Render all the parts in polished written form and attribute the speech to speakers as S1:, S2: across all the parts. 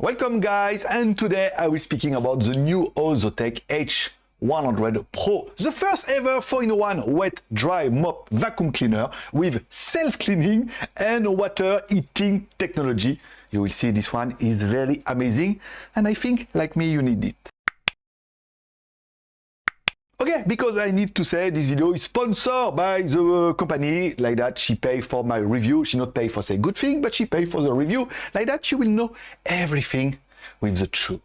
S1: Welcome guys, and today I will be speaking about the new Osotek H100 Pro, the first ever 4-in-1 wet-dry mop vacuum cleaner with self-cleaning and water heating technology. You will see this one is very amazing, and I think, like me, you need it. Okay, because I need to say this video is sponsored by the company, like that she pay for my review. She not pay for say good thing, but she pay for the review. Like that you will know everything with the truth.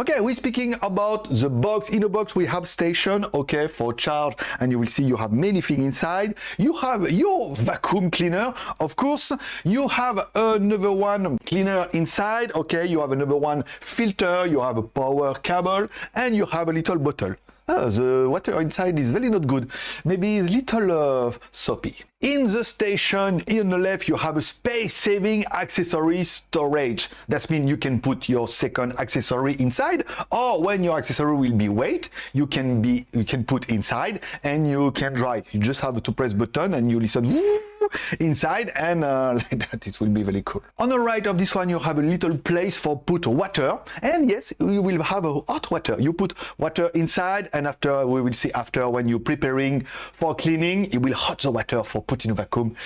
S1: Okay, we're speaking about the box. In the box we have station, okay, for charge, and you will see you have many things inside. You have your vacuum cleaner, of course. You have another one cleaner inside, okay. You have another one filter, you have a power cable, and you have a little bottle. The water inside is very not good. Maybe it's little soapy. In the station, on the left, you have a space-saving accessory storage. That means you can put your second accessory inside, or when your accessory will be wet, you can put inside and you can dry. You just have to press button and you listen inside, and like that it will be very cool. On the right of this one, you have a little place for put water, and yes, you will have a hot water. You put water inside, and after we will see after when you're preparing for cleaning, it will hot the water for put in a vacuum.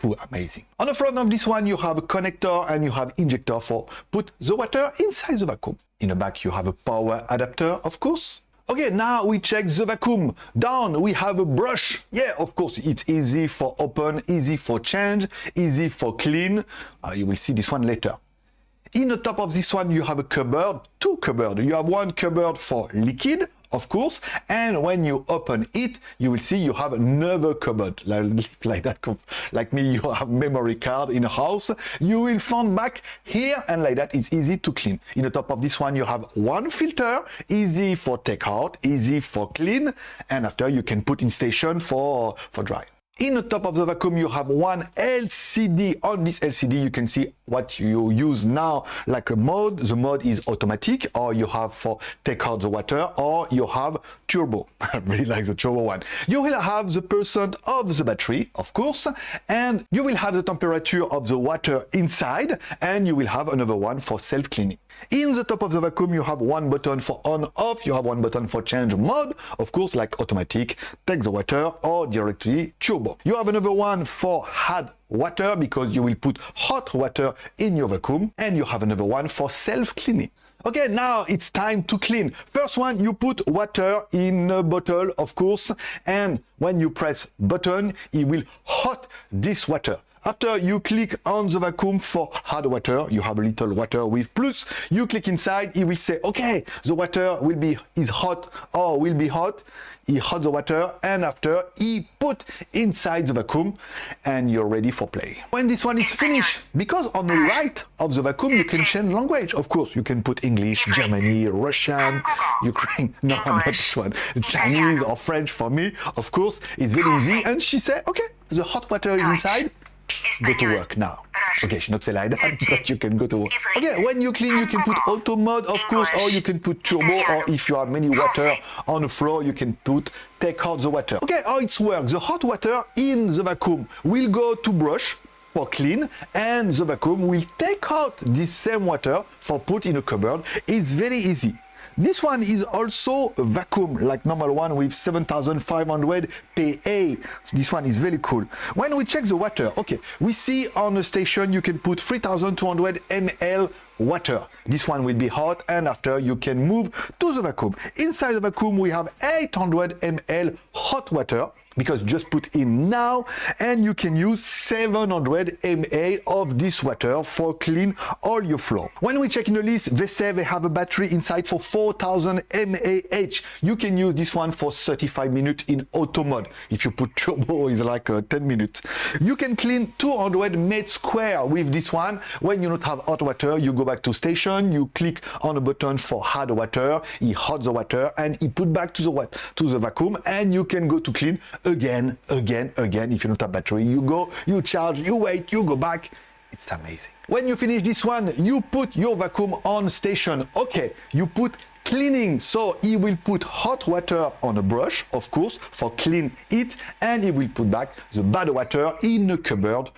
S1: Ooh, amazing. On the front of this one, you have a connector and you have injector for put the water inside the vacuum. In the back, you have a power adapter, of course. Okay, now we check the vacuum. Down, we have a brush. Yeah, of course, it's easy for open, easy for change, easy for clean. You will see this one later. In the top of this one, you have a cupboard, two cupboards. You have one cupboard for liquid, of course, and when you open it, you will see you have another cupboard, like that, like me, you have memory card in a house, you will find back here, and like that, it's easy to clean. In the top of this one, you have one filter, easy for take out, easy for clean, and after you can put in station for dry. In the top of the vacuum, you have one LCD. On this LCD, you can see what you use now, like a mode. The mode is automatic, or you have for take out the water, or you have turbo. I really like the turbo one. You will have the percent of the battery, of course, and you will have the temperature of the water inside, and you will have another one for self-cleaning. In the top of the vacuum, you have one button for on off, you have one button for change mode, of course, like automatic, take the water, or directly turbo. You have another one for hot water, because you will put hot water in your vacuum, and you have another one for self-cleaning. Okay, now it's time to clean. First one, you put water in a bottle, of course, and when you press button, it will hot this water. After you click on the vacuum for hot water, you have a little water with plus. You click inside, it will say, okay, the water is hot or will be hot. He hot the water, and after he put inside the vacuum, and you're ready for play. When this one is finished, because on the right of the vacuum you can change language. Of course, you can put English, Germany, Russian, Ukraine. No, not this one. Chinese or French for me. Of course, it's very easy. And she said, okay, the hot water is inside. Go to work now. Okay, she not say like that, but you can go to work. Okay, when you clean, you can put auto mode, of course, or you can put turbo, or if you have many water on the floor, you can put take out the water. Okay, how it works? The hot water in the vacuum will go to brush for clean, and the vacuum will take out this same water for put in a cupboard. It's very easy. This one is also a vacuum, like normal one with 7500 PA. This one is very cool. When we check the water, okay, we see on the station you can put 3200 ml water. This one will be hot, and after you can move to the vacuum. Inside the vacuum we have 800 ml hot water, because just put in now, and you can use 700 ml of this water for clean all your floor. When we check in the list, they say they have a battery inside for 4000 mAh. You can use this one for 35 minutes in auto mode. If you put turbo, it's like 10 minutes. You can clean 200 meters square with this one. When you don't have hot water, you go back to station, you click on a button for hot water, he hot the water, and he put back to the vacuum, and you can go to clean again. If you don't have battery, you go, you charge, you wait, you go back. It's amazing. When you finish this one, you put your vacuum on station. Okay, you put cleaning, so he will put hot water on a brush, of course, for clean it, and he will put back the bad water in a cupboard.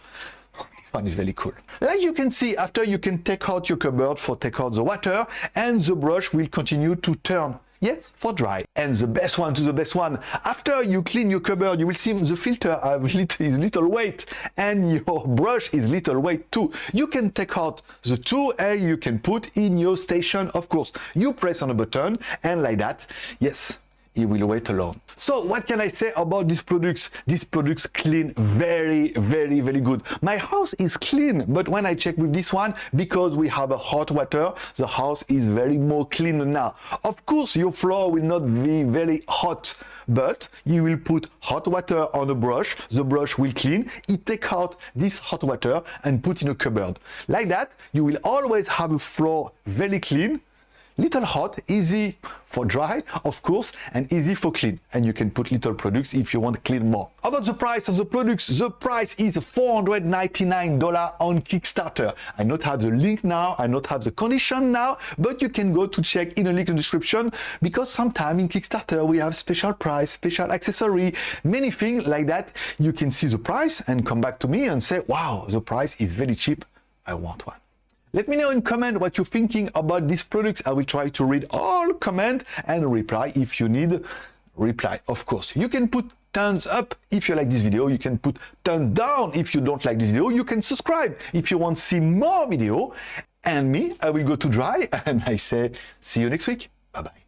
S1: This one is very cool. Like you can see, after you can take out your cupboard for take out the water, and the brush will continue to turn. Yes, for dry. And the best one to the best one. After you clean your cupboard, you will see the filter is little weight, and your brush is little weight too. You can take out the two and you can put in your station, of course. You press on a button and like that, yes, it will wait alone. So what can I say about these products? These products clean very, very, very good. My house is clean, but when I check with this one, because we have a hot water, the house is very more clean now. Of course, your floor will not be very hot, but you will put hot water on a brush, the brush will clean, it take out this hot water and put in a cupboard. Like that, you will always have a floor very clean, little hot, easy for dry, of course, and easy for clean. And you can put little products if you want to clean more. About the price of the products, the price is $499 on Kickstarter. I not have the link now, I not have the condition now, but you can go to check in a link in the description, because sometime in Kickstarter we have special price, special accessory, many things like that. You can see the price and come back to me and say, wow, the price is very cheap, I want one. Let me know in comment what you're thinking about these products. I will try to read all comment and reply if you need reply. Of course, you can put thumbs up if you like this video. You can put thumbs down if you don't like this video. You can subscribe if you want to see more video. And me, I will go to dry and I say, see you next week. Bye-bye.